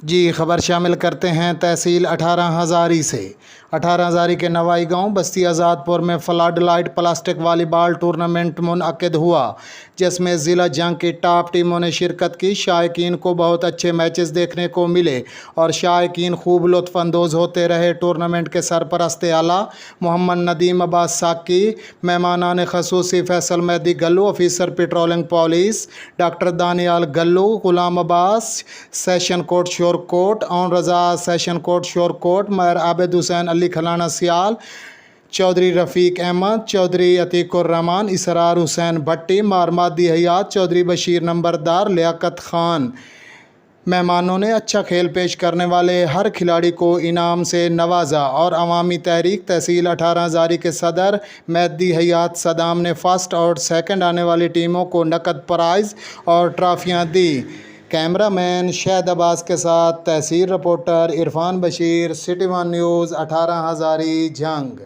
जी खबर शामिल करते हैं तहसील 18 हज़ारी से। 18 हज़ारी के नवाई गांव बस्ती आज़ादपुर में flood light plastic volleyball tournament मुनअक्किद हुआ, जिसमें ज़िला जंग की टॉप टीमों ने शिरकत की। शायकीन को बहुत अच्छे मैचेस देखने को मिले और शायकीन खूब लुत्फ़अंदोज़ होते रहे। टूर्नामेंट के सरपरस्त आला मोहम्मद नदीम अब्बास साकी, मेहमानान खसूसी Faisal Mehdi Gallu, officer patrolling police doctor Daniyal Gallu, Ghulam Abbas session court Shorkot, Aun Raza session court Shorkot, मयर आबिद हुसैन अली खलाना सियाल, चौधरी रफ़ीक अहमद, चौधरी अतीकुर रहमान, इसरार हुसैन भट्टी, मारमादी हयात, चौधरी बशीर नंबरदार, लियाकत ख़ान। मेहमानों ने अच्छा खेल पेश करने वाले हर खिलाड़ी को इनाम से नवाजा और अवामी तहरीक तहसील 18 हज़ारी के सदर मेहदी हयात सदाम ने फर्स्ट और सेकंड आने वाली टीमों को नकद प्राइज़ और ट्रॉफियां दी। कैमरामैन शहद अब्बास के साथ तहसील reporter Irfan Bashir, city one news 18 Hazari जंग।